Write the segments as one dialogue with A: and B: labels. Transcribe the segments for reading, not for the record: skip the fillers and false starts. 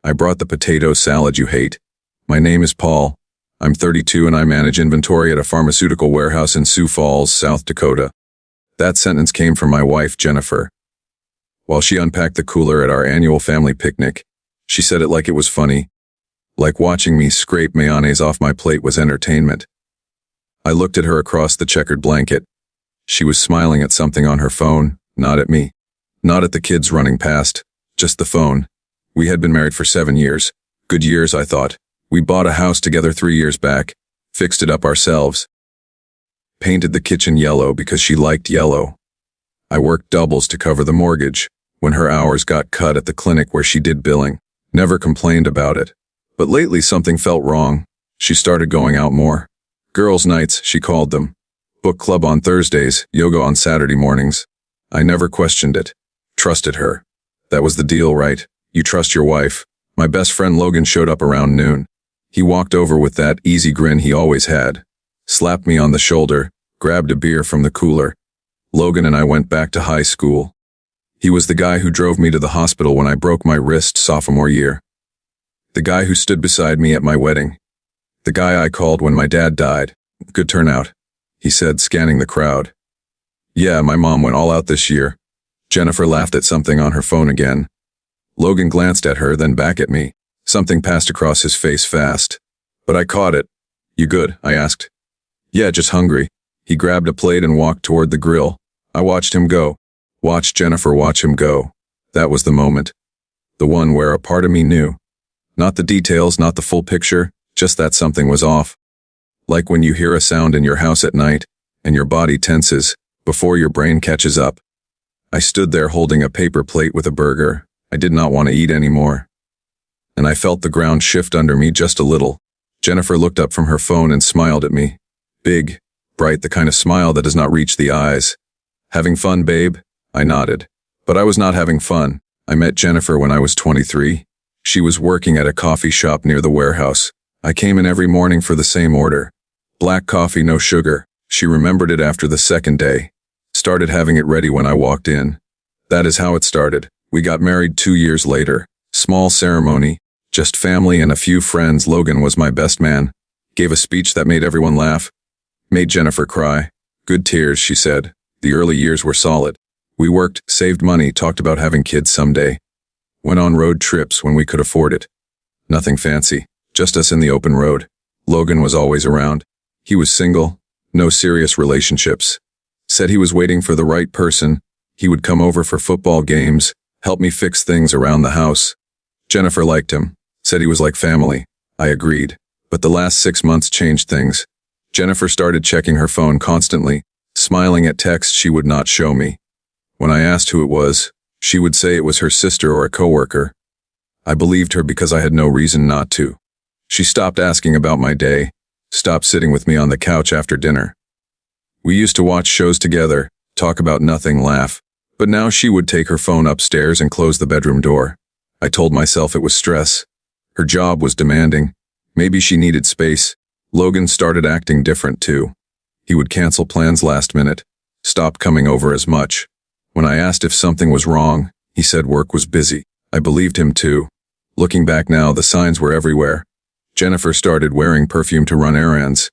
A: I brought the potato salad you hate. My name is Paul. I'm 32 and I manage inventory at a pharmaceutical warehouse in Sioux Falls, South Dakota. That sentence came from my wife, Jennifer. While she unpacked the cooler at our annual family picnic, she said it like it was funny. Like watching me scrape mayonnaise off my plate was entertainment. I looked at her across the checkered blanket. She was smiling at something on her phone, not at me. Not at the kids running past, just the phone. We had been married for 7 years. Good years, I thought. We bought a house together 3 years back, fixed it up ourselves. Painted the kitchen yellow because she liked yellow. I worked doubles to cover the mortgage when her hours got cut at the clinic where she did billing. Never complained about it. But lately something felt wrong. She started going out more. Girls' nights, she called them. Book club on Thursdays, yoga on Saturday mornings. I never questioned it. Trusted her. That was the deal, right? You trust your wife. My best friend Logan showed up around noon. He walked over with that easy grin he always had, slapped me on the shoulder, grabbed a beer from the cooler. Logan and I went back to high school. He was the guy who drove me to the hospital when I broke my wrist sophomore year. The guy who stood beside me at my wedding. The guy I called when my dad died. Good turnout, he said, scanning the crowd. Yeah, my mom went all out this year. Jennifer laughed at something on her phone again. Logan glanced at her, then back at me. Something passed across his face fast. But I caught it. You good? I asked. Yeah, just hungry. He grabbed a plate and walked toward the grill. I watched him go. Watched Jennifer watch him go. That was the moment. The one where a part of me knew. Not the details, not the full picture, just that something was off. Like when you hear a sound in your house at night, and your body tenses, before your brain catches up. I stood there holding a paper plate with a burger. I did not want to eat anymore. And I felt the ground shift under me just a little. Jennifer looked up from her phone and smiled at me. Big, bright, the kind of smile that does not reach the eyes. Having fun, babe? I nodded. But I was not having fun. I met Jennifer when I was 23. She was working at a coffee shop near the warehouse. I came in every morning for the same order. Black coffee, no sugar. She remembered it after the second day. Started having it ready when I walked in. That is how it started. We got married 2 years later. Small ceremony. Just family and a few friends. Logan was my best man. Gave a speech that made everyone laugh. Made Jennifer cry. Good tears, she said. The early years were solid. We worked, saved money, talked about having kids someday. Went on road trips when we could afford it. Nothing fancy. Just us in the open road. Logan was always around. He was single. No serious relationships. Said he was waiting for the right person. He would come over for football games, help me fix things around the house. Jennifer liked him. Said he was like family. I agreed. But the last 6 months changed things. Jennifer started checking her phone constantly, smiling at texts she would not show me. When I asked who it was, she would say it was her sister or a coworker. I believed her because I had no reason not to. She stopped asking about my day, stopped sitting with me on the couch after dinner. We used to watch shows together, talk about nothing, laugh. But now she would take her phone upstairs and close the bedroom door. I told myself it was stress. Her job was demanding. Maybe she needed space. Logan started acting different too. He would cancel plans last minute, stopped coming over as much. When I asked if something was wrong, he said work was busy. I believed him too. Looking back now, the signs were everywhere. Jennifer started wearing perfume to run errands.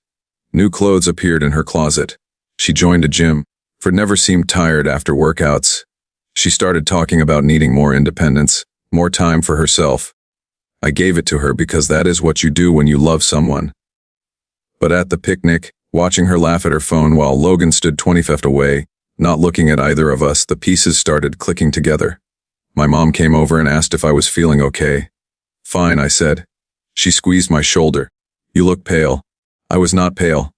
A: New clothes appeared in her closet. She joined a gym. Fred never seemed tired after workouts. She started talking about needing more independence, more time for herself. I gave it to her because that is what you do when you love someone. But at the picnic, watching her laugh at her phone while Logan stood 20 feet away, not looking at either of us, the pieces started clicking together. My mom came over and asked if I was feeling okay. Fine, I said. She squeezed my shoulder. You look pale. I was not pale.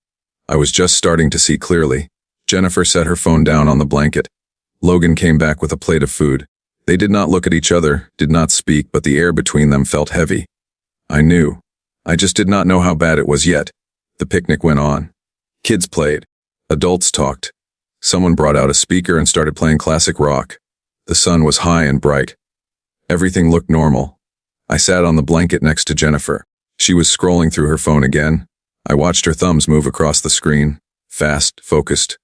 A: I was just starting to see clearly. Jennifer set her phone down on the blanket. Logan came back with a plate of food. They did not look at each other, did not speak, but the air between them felt heavy. I knew. I just did not know how bad it was yet. The picnic went on. Kids played. Adults talked. Someone brought out a speaker and started playing classic rock. The sun was high and bright. Everything looked normal. I sat on the blanket next to Jennifer. She was scrolling through her phone again. I watched her thumbs move across the screen. Fast, focused.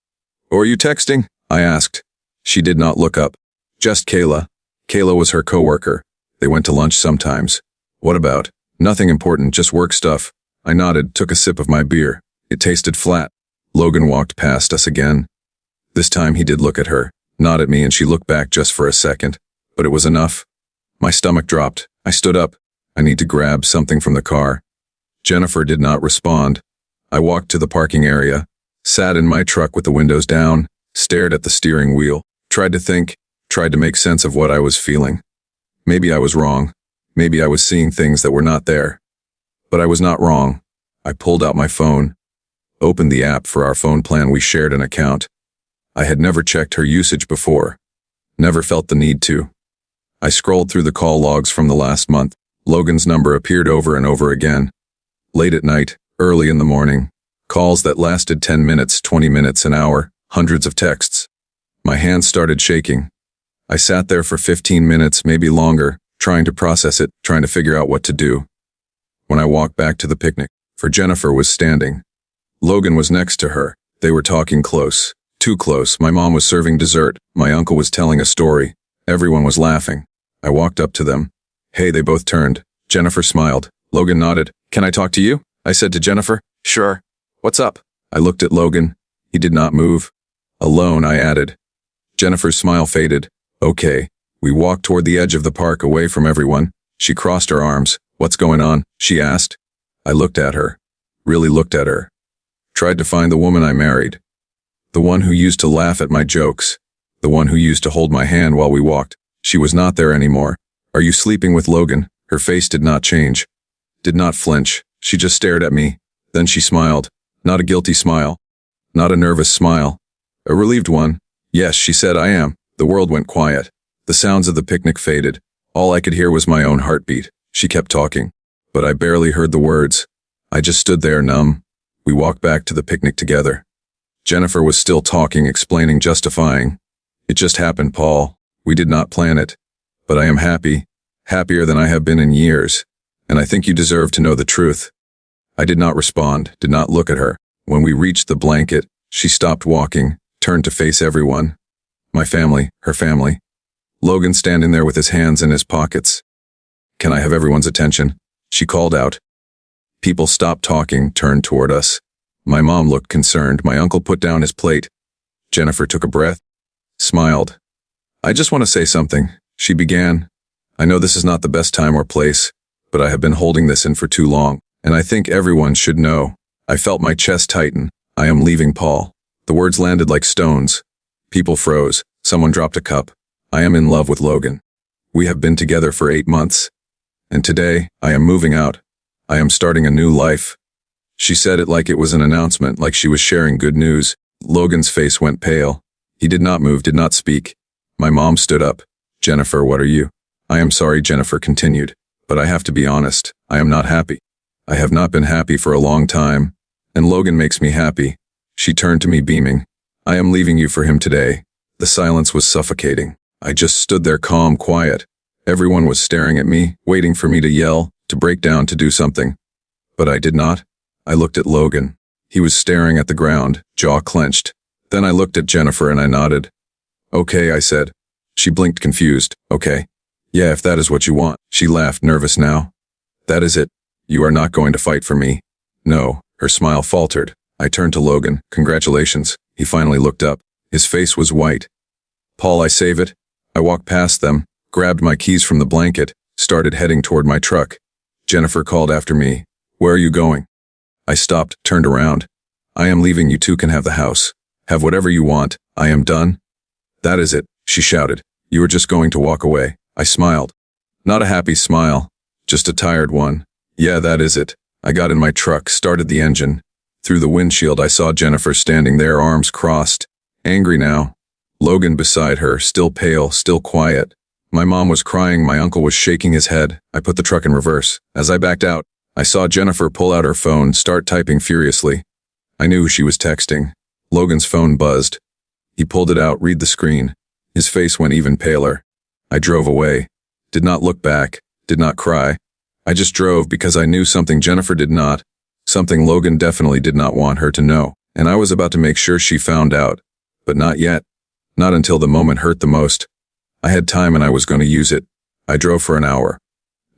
A: Or are you texting? I asked. She did not look up. Just Kayla. Kayla was her coworker. They went to lunch sometimes. What about? Nothing important, just work stuff. I nodded, took a sip of my beer. It tasted flat. Logan walked past us again. This time he did look at her, not at me, and she looked back just for a second. But it was enough. My stomach dropped. I stood up. I need to grab something from the car. Jennifer did not respond. I walked to the parking area, sat in my truck with the windows down, stared at the steering wheel, tried to think, tried to make sense of what I was feeling. Maybe I was wrong. Maybe I was seeing things that were not there. But I was not wrong. I pulled out my phone, opened the app for our phone plan. We shared an account. I had never checked her usage before. Never felt the need to. I scrolled through the call logs from the last month. Logan's number appeared over and over again. Late at night, early in the morning. Calls that lasted 10 minutes, 20 minutes, an hour, hundreds of texts. My hands started shaking. I sat there for 15 minutes, maybe longer, trying to process it, trying to figure out what to do. When I walked back to the picnic, for Jennifer was standing. Logan was next to her. They were talking close. Too close. My mom was serving dessert. My uncle was telling a story. Everyone was laughing. I walked up to them. Hey, they both turned. Jennifer smiled. Logan nodded. Can I talk to you? I said to Jennifer. Sure. What's up? I looked at Logan. He did not move. Alone, I added. Jennifer's smile faded. Okay. We walked toward the edge of the park, away from everyone. She crossed her arms. What's going on? She asked. I looked at her. Really looked at her. Tried to find the woman I married. The one who used to laugh at my jokes. The one who used to hold my hand while we walked. She was not there anymore. Are you sleeping with Logan? Her face did not change. Did not flinch. She just stared at me. Then she smiled. Not a guilty smile. Not a nervous smile. A relieved one. Yes, she said, I am. The world went quiet. The sounds of the picnic faded. All I could hear was my own heartbeat. She kept talking, but I barely heard the words. I just stood there numb. We walked back to the picnic together. Jennifer was still talking, explaining, justifying. It just happened, Paul. We did not plan it. But I am happy. Happier than I have been in years. And I think you deserve to know the truth. I did not respond, did not look at her. When we reached the blanket, she stopped walking, turned to face everyone. My family, her family. Logan standing there with his hands in his pockets. Can I have everyone's attention? She called out. People stopped talking, turned toward us. My mom looked concerned. My uncle put down his plate. Jennifer took a breath, smiled. I just want to say something, she began. I know this is not the best time or place, but I have been holding this in for too long, and I think everyone should know. I felt my chest tighten. I am leaving Paul. The words landed like stones. People froze. Someone dropped a cup. I am in love with Logan. We have been together for 8 months. And today, I am moving out. I am starting a new life. She said it like it was an announcement, like she was sharing good news. Logan's face went pale. He did not move, did not speak. My mom stood up. Jennifer, what are you? I am sorry, Jennifer continued. But I have to be honest. I am not happy. I have not been happy for a long time. And Logan makes me happy. She turned to me beaming. I am leaving you for him today. The silence was suffocating. I just stood there calm, quiet. Everyone was staring at me, waiting for me to yell, to break down, to do something. But I did not. I looked at Logan. He was staring at the ground, jaw clenched. Then I looked at Jennifer and I nodded. Okay, I said. She blinked, confused. Okay. Yeah, if that is what you want. She laughed, nervous now. That is it. You are not going to fight for me. No. Her smile faltered. I turned to Logan. Congratulations. He finally looked up. His face was white. Paul, I save it. I walked past them, grabbed my keys from the blanket, started heading toward my truck. Jennifer called after me. Where are you going? I stopped, turned around. I am leaving. You two can have the house. Have whatever you want. I am done. That is it, she shouted. You were just going to walk away. I smiled. Not a happy smile, just a tired one. Yeah, that is it. I got in my truck, started the engine. Through the windshield, I saw Jennifer standing there, arms crossed. Angry now. Logan beside her, still pale, still quiet. My mom was crying, my uncle was shaking his head. I put the truck in reverse. As I backed out, I saw Jennifer pull out her phone, start typing furiously. I knew she was texting. Logan's phone buzzed. He pulled it out, read the screen. His face went even paler. I drove away. Did not look back, did not cry. I just drove because I knew something Jennifer did not. Something Logan definitely did not want her to know. And I was about to make sure she found out. But not yet. Not until the moment hurt the most. I had time and I was going to use it. I drove for an hour.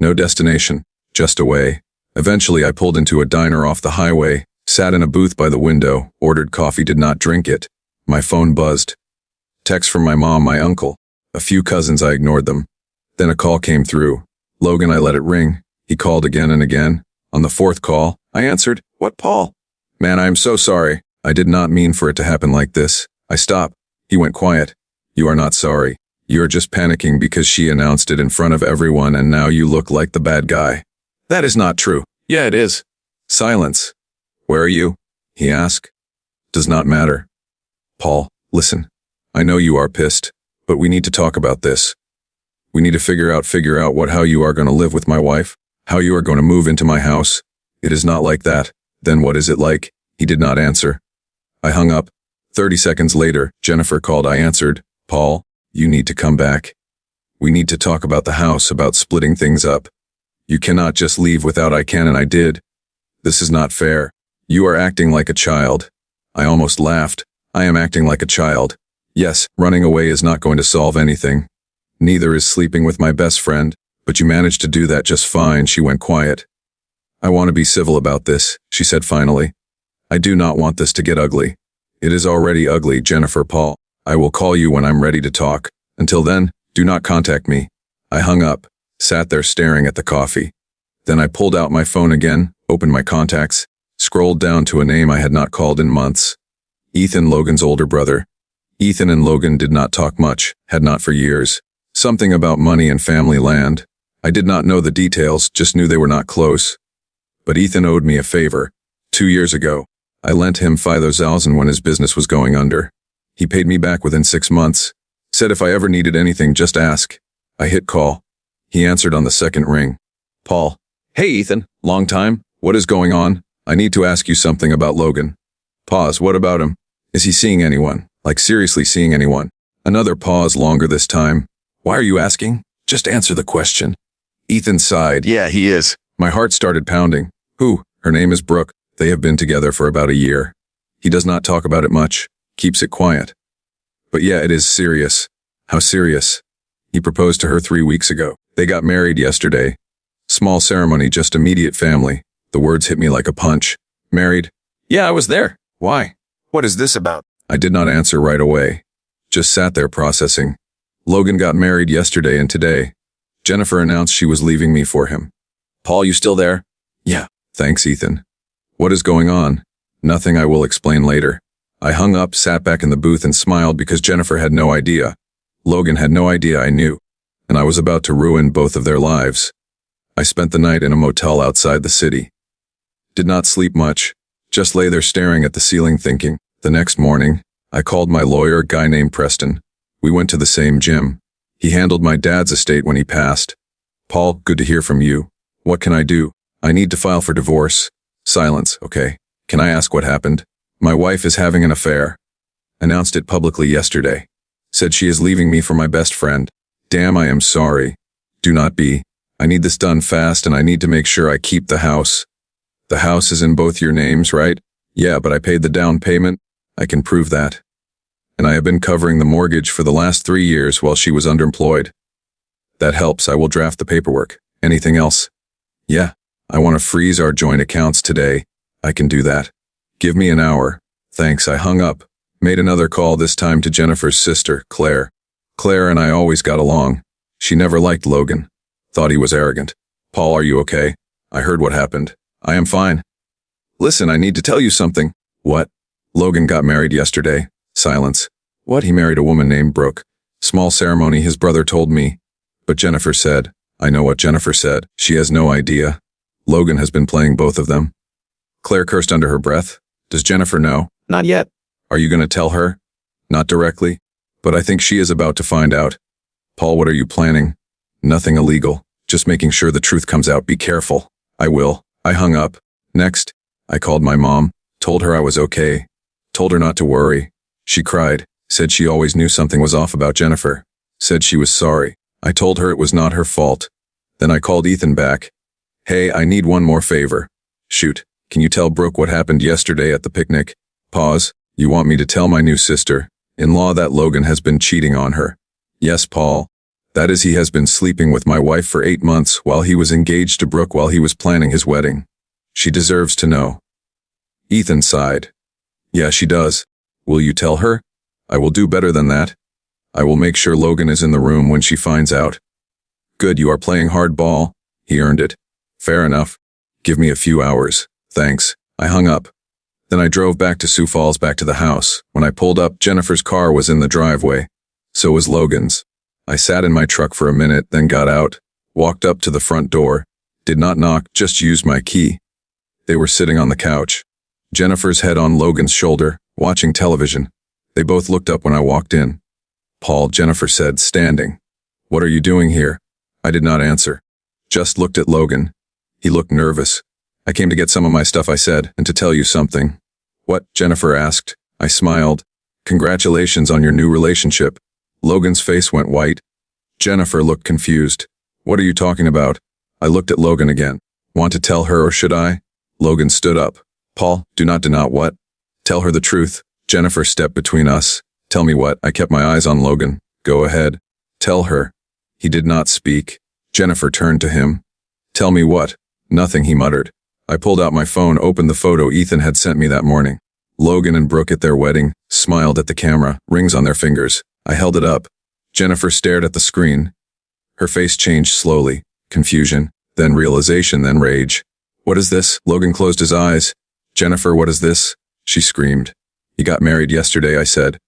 A: No destination. just away. Eventually I pulled into a diner off the highway, sat in a booth by the window, ordered coffee, did not drink it. My phone buzzed. Text from my mom, my uncle. A few cousins, I ignored them. Then a call came through. Logan, I let it ring. He called again and again. On the fourth call, I answered. What, Paul? Man, I am so sorry. I did not mean for it to happen like this. I stopped. He went quiet. You are not sorry. You are just panicking because she announced it in front of everyone and now you look like the bad guy. That is not true. Yeah, it is. Silence. Where are you? He asked. Does not matter. Paul, listen. I know you are pissed, but we need to talk about this. We need to figure out how you are going to live with my wife, how you are going to move into my house. It is not like that. Then what is it like? He did not answer. I hung up. 30 seconds later, Jennifer called. I answered. Paul, you need to come back. We need to talk about the house, about splitting things up. You cannot just leave without I can, and I did. This is not fair. You are acting like a child. I almost laughed. I am acting like a child. Yes, running away is not going to solve anything. Neither is sleeping with my best friend, but you managed to do that just fine. She went quiet. I want to be civil about this, she said finally. I do not want this to get ugly. It is already ugly, Jennifer. Paul, I will call you when I'm ready to talk. Until then, do not contact me. I hung up, sat there staring at the coffee. Then I pulled out my phone again, opened my contacts, scrolled down to a name I had not called in months. Ethan, Logan's older brother. Ethan and Logan did not talk much, had not for years. Something about money and family land. I did not know the details, just knew they were not close. But Ethan owed me a favor. 2 years ago, I lent him 5,000 when his business was going under. He paid me back within 6 months. Said if I ever needed anything, just ask. I hit call. He answered on the second ring. Paul. Hey Ethan, long time. What is going on? I need to ask you something about Logan. Pause. What about him? Is he seeing anyone? Like seriously seeing anyone? Another pause, longer this time. Why are you asking? Just answer the question. Ethan sighed. Yeah, he is. My heart started pounding. Who? Her name is Brooke. They have been together for about a year. He does not talk about it much. Keeps it quiet. But yeah, it is serious. How serious? He proposed to her 3 weeks ago. They got married yesterday. Small ceremony, just immediate family. The words hit me like a punch. Married? Yeah, I was there. Why? What is this about? I did not answer right away. Just sat there processing. Logan got married yesterday and today. Jennifer announced she was leaving me for him. Paul, you still there? Yeah. Thanks, Ethan. What is going on? Nothing, I will explain later. I hung up, sat back in the booth and smiled because Jennifer had no idea. Logan had no idea I knew. And I was about to ruin both of their lives. I spent the night in a motel outside the city. Did not sleep much. Just lay there staring at the ceiling thinking. The next morning, I called my lawyer, a guy named Preston. We went to the same gym. He handled my dad's estate when he passed. Paul, good to hear from you. What can I do? I need to file for divorce. Silence, okay. Can I ask what happened? My wife is having an affair. Announced it publicly yesterday. Said she is leaving me for my best friend. Damn, I am sorry. Do not be. I need this done fast and I need to make sure I keep the house. The house is in both your names, right? Yeah, but I paid the down payment. I can prove that. And I have been covering the mortgage for the last 3 years while she was underemployed. That helps. I will draft the paperwork. Anything else? Yeah. I want to freeze our joint accounts today. I can do that. Give me an hour. Thanks. I hung up. Made another call, this time to Jennifer's sister, Claire. Claire and I always got along. She never liked Logan. Thought he was arrogant. Paul, are you okay? I heard what happened. I am fine. Listen, I need to tell you something. What? Logan got married yesterday. Silence. What? He married a woman named Brooke. Small ceremony, his brother told me. But Jennifer said. I know what Jennifer said. She has no idea. Logan has been playing both of them. Claire cursed under her breath. Does Jennifer know? Not yet. Are you going to tell her? Not directly. But I think she is about to find out. Paul, what are you planning? Nothing illegal. Just making sure the truth comes out. Be careful. I will. I hung up. Next, I called my mom. Told her I was okay. Told her not to worry. She cried. Said she always knew something was off about Jennifer. Said she was sorry. I told her it was not her fault. Then I called Ethan back. Hey, I need one more favor. Shoot. Can you tell Brooke what happened yesterday at the picnic? Pause. You want me to tell my new sister-in-law that Logan has been cheating on her? Yes, Paul. That is, he has been sleeping with my wife for 8 months while he was engaged to Brooke while he was planning his wedding. She deserves to know. Ethan sighed. Yeah, she does. Will you tell her? I will do better than that. I will make sure Logan is in the room when she finds out. Good, you are playing hardball. He earned it. Fair enough. Give me a few hours. Thanks. I hung up. Then I drove back to Sioux Falls, back to the house. When I pulled up, Jennifer's car was in the driveway. So was Logan's. I sat in my truck for a minute, then got out, walked up to the front door, did not knock, just used my key. They were sitting on the couch. Jennifer's head on Logan's shoulder, watching television. They both looked up when I walked in. Paul, Jennifer said, standing. What are you doing here? I did not answer. Just looked at Logan. He looked nervous. I came to get some of my stuff, I said, and to tell you something. What? Jennifer asked. I smiled. Congratulations on your new relationship. Logan's face went white. Jennifer looked confused. What are you talking about? I looked at Logan again. Want to tell her or should I? Logan stood up. Paul, do not what? Tell her the truth. Jennifer stepped between us. Tell me what? I kept my eyes on Logan. Go ahead. Tell her. He did not speak. Jennifer turned to him. Tell me what? Nothing, he muttered. I pulled out my phone, opened the photo Ethan had sent me that morning. Logan and Brooke at their wedding, smiled at the camera, rings on their fingers. I held it up. Jennifer stared at the screen. Her face changed slowly. Confusion, then realization, then rage. What is this? Logan closed his eyes. Jennifer, what is this? She screamed. He got married yesterday, I said.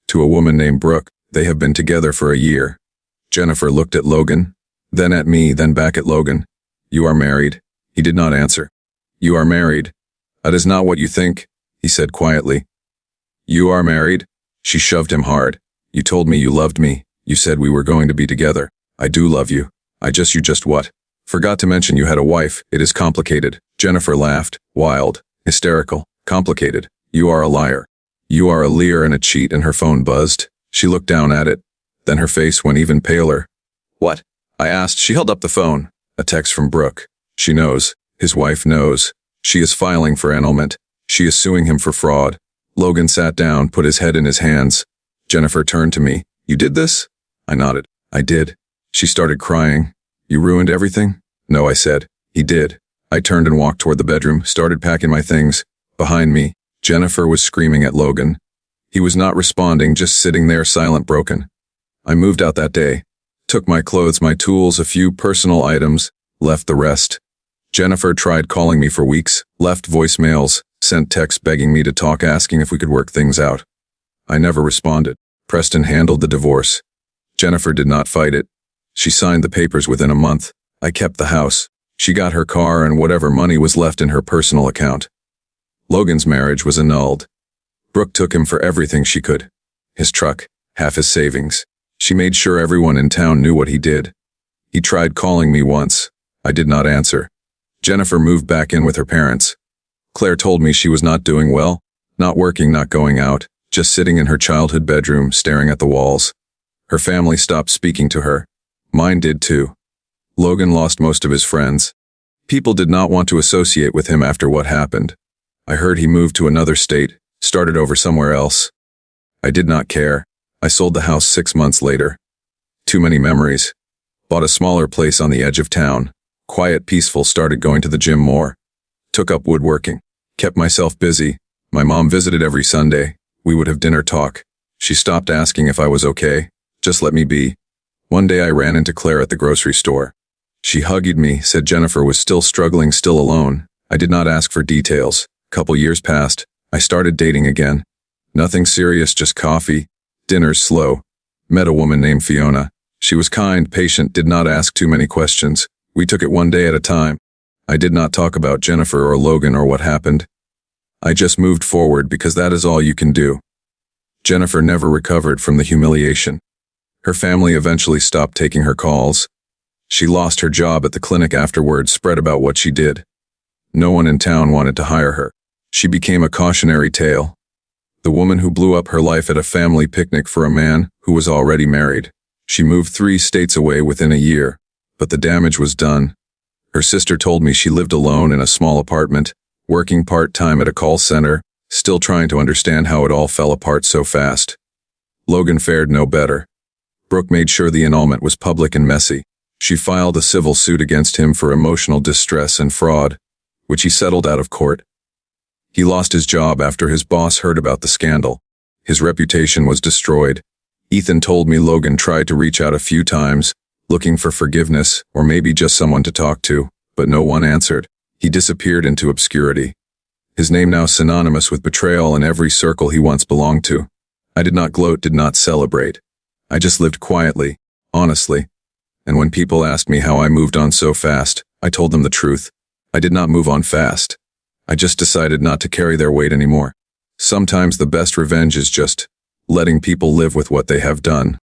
A: To a woman named Brooke. They have been together for a year. Jennifer looked at Logan, then at me, then back at Logan. You are married? He did not answer. You are married. That is not what you think, he said quietly. You are married? She shoved him hard. You told me you loved me. You said we were going to be together. I do love you. You just what? Forgot to mention you had a wife. It is complicated. Jennifer laughed, wild, hysterical, complicated. You are a liar. You are a liar and a cheat, and her phone buzzed. She looked down at it. Then her face went even paler. What? I asked. She held up the phone. A text from Brooke. She knows. His wife knows. She is filing for annulment. She is suing him for fraud. Logan sat down, put his head in his hands. Jennifer turned to me. You did this? I nodded. I did. She started crying. You ruined everything? No, I said. He did. I turned and walked toward the bedroom, started packing my things. Behind me, Jennifer was screaming at Logan. He was not responding, just sitting there silent, broken. I moved out that day. Took my clothes, my tools, a few personal items, left the rest. Jennifer tried calling me for weeks, left voicemails, sent texts begging me to talk, asking if we could work things out. I never responded. Preston handled the divorce. Jennifer did not fight it. She signed the papers within a month. I kept the house. She got her car and whatever money was left in her personal account. Logan's marriage was annulled. Brooke took him for everything she could. His truck, half his savings. She made sure everyone in town knew what he did. He tried calling me once. I did not answer. Jennifer moved back in with her parents. Claire told me she was not doing well, not working, not going out, just sitting in her childhood bedroom, staring at the walls. Her family stopped speaking to her. Mine did too. Logan lost most of his friends. People did not want to associate with him after what happened. I heard he moved to another state, started over somewhere else. I did not care. I sold the house 6 months later. Too many memories. Bought a smaller place on the edge of town. Quiet, peaceful, started going to the gym more. Took up woodworking. Kept myself busy. My mom visited every Sunday. We would have dinner talk. She stopped asking if I was okay. Just let me be. One day I ran into Claire at the grocery store. She hugged me, said Jennifer was still struggling, still alone. I did not ask for details. Couple years passed. I started dating again. Nothing serious, just coffee. Dinners slow. Met a woman named Fiona. She was kind, patient, did not ask too many questions. We took it one day at a time. I did not talk about Jennifer or Logan or what happened. I just moved forward because that is all you can do. Jennifer never recovered from the humiliation. Her family eventually stopped taking her calls. She lost her job at the clinic afterwards, spread about what she did. No one in town wanted to hire her. She became a cautionary tale. The woman who blew up her life at a family picnic for a man who was already married. She moved 3 states away within a year, but the damage was done. Her sister told me she lived alone in a small apartment, working part-time at a call center, still trying to understand how it all fell apart so fast. Logan fared no better. Brooke made sure the annulment was public and messy. She filed a civil suit against him for emotional distress and fraud, which he settled out of court. He lost his job after his boss heard about the scandal. His reputation was destroyed. Ethan told me Logan tried to reach out a few times, looking for forgiveness or maybe just someone to talk to, but no one answered. He disappeared into obscurity. His name now synonymous with betrayal in every circle he once belonged to. I did not gloat, did not celebrate. I just lived quietly, honestly. And when people asked me how I moved on so fast, I told them the truth. I did not move on fast. I just decided not to carry their weight anymore. Sometimes the best revenge is just letting people live with what they have done.